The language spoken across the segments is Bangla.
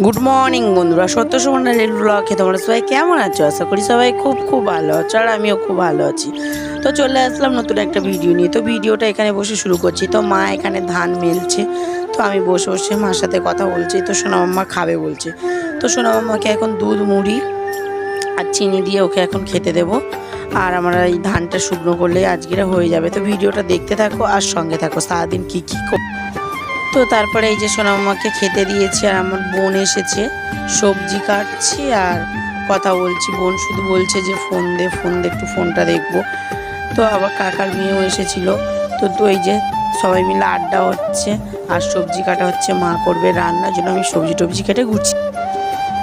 গুড মর্নিং বন্ধুরা, সত্য সুবর্ণের ব্লগে তোমরা সবাই কেমন আছো? আশা করি সবাই খুব খুব ভালো আছো, আর আমিও খুব ভালো আছি। তো চলে আসলাম নতুন একটা ভিডিও নিয়ে। তো ভিডিওটা এখানে বসে শুরু করছি। তো মা এখানে ধান মেলছে, তো আমি বসে বসে মার সাথে কথা বলছি। তো সোনা মাম্মা খাবে বলছে, তো সোনা মাম্মাকে এখন দুধ মুড়ি আর চিনি দিয়ে ওকে এখন খেতে দেবো। আর আমরা এই ধানটা শুকনো করলেই আজকের হয়ে যাবে। তো ভিডিওটা দেখতে থাকো আর সঙ্গে থাকো, সারাদিন কী কী। তো তারপরে এই যে সোনামাকে খেতে দিয়েছি, আর আমার বোন এসেছে, সবজি কাটছি আর কথা বলছি। বোন শুধু বলছে যে ফোন দে একটু ফোনটা দেখবো। তো আবার কাকার মেয়েও এসেছিলো। তো এই যে সবাই মিলে আড্ডা হচ্ছে আর সবজি কাটা হচ্ছে। মা করবে রান্নার জন্য, আমি সবজি টবজি কেটে গুছি।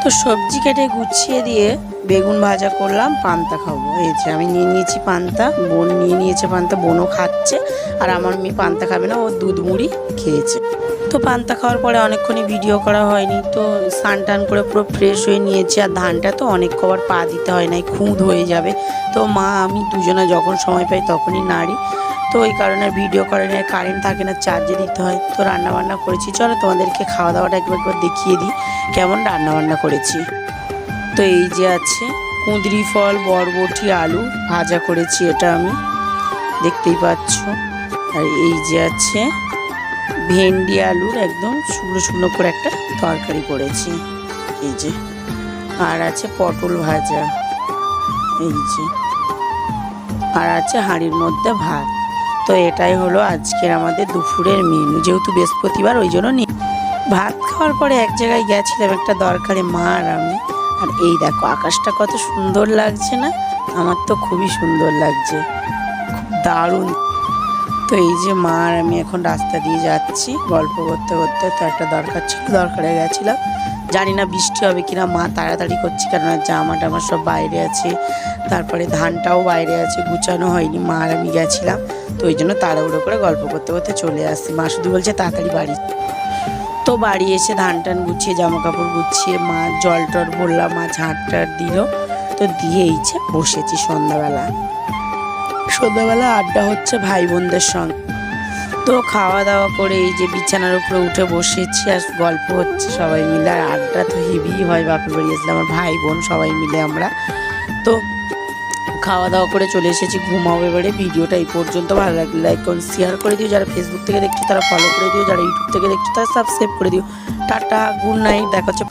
তো সবজি কেটে গুছিয়ে দিয়ে বেগুন ভাজা করলাম, পান্তা খাবো। এই যে আমি নিয়ে নিয়েছি পান্তা, বোন নিয়ে নিয়েছে পান্তা, বোনও খাচ্ছে। আর আমার মেয়ে পান্তা খাবে না, ও দুধ মুড়ি খেয়েছে। তো পান্তা খাওয়ার পরে অনেকক্ষণই ভিডিও করা হয়নি। তো স্নান টান করে পুরো ফ্রেশ হয়ে নিয়েছি। আর ধানটা তো অনেক কবার পা দিতে হয় না, খুঁত হয়ে যাবে। তো মা আমি দুজনে যখন সময় পাই তখনই নাড়ি। তো ওই কারণে ভিডিও করে নিয়ে কারেন্ট থাকে না, চার্জে দিতে হয়। তো রান্নাবান্না করেছি, চলো তোমাদেরকে খাওয়া দাওয়াটা একবার দেখিয়ে দিই কেমন রান্নাবান্না করেছি। তো এই যে আছে কুঁদরি ফল, বরবটি, আলু ভাজা করেছি, এটা আমি দেখতেই পাচ্ছ। আর এই যে আছে ভেন্ডি আলুর একদম শুকনো শুকনো করে একটা তরকারি করেছি, এই যে। আর আছে পটল ভাজা, এই যে। আর আছে হাঁড়ির মধ্যে ভাত। তো এটাই হলো আজকের আমাদের দুপুরের মেনু। যেহেতু বৃহস্পতিবার, ওই জন্য ভাত খাওয়ার পরে এক জায়গায় গেছিলাম একটা দরকারে, মা আর আমি। আর এই দেখো আকাশটা কত সুন্দর লাগছে না? আমার তো খুবই সুন্দর লাগছে, খুব দারুণ। তো এই যে মা আর আমি এখন রাস্তা দিয়ে যাচ্ছি গল্প করতে করতে। তো একটা দরকার ছিল, দরকারে গেছিলাম। জানি না বৃষ্টি হবে কিনা, মা তাড়াতাড়ি করছি, কেননা জামা টামা সব বাইরে আছে, তারপরে ধানটাও বাইরে আছে, গুছানো হয়নি। মা আর আমি গেছিলাম, তো ওই জন্য তাড়াহুড়ো করে গল্প করতে করতে চলে আসছি। মা শুধু বলছে তাড়াতাড়ি বাড়ি। তো বাড়ি এসে ধান টান গুছিয়ে, জামা কাপড় গুছিয়ে, মা জল টল ভরলাম, মা ঝাঁট টাট দিল। তো দিয়ে এইছে বসেছি সন্ধ্যাবেলা আড্ডা হচ্ছে ভাই বোনদের সঙ্গে। তো খাওয়া দাওয়া করে এই যে বিছানার উপরে উঠে বসেছি, আর গল্প হচ্ছে সবাই মিলে। আর আড্ডা তো হেভি হয়, বাপের বাড়ি আসলে আমার ভাই বোন সবাই মিলে আমরা। তো খাওয়া দাওয়া করে চলে এসেছি, ঘুমাবো এবারে। ভিডিওটা এই পর্যন্ত। ভালো লাগলে লাইক করুন, শেয়ার করে দিও। যারা ফেসবুক থেকে দেখছো তারা ফলো করে দিও, যারা ইউটিউব থেকে দেখছো তারা সাবস্ক্রাইব করে দিও। টাটা, গুড নাইট, দেখা হচ্ছে।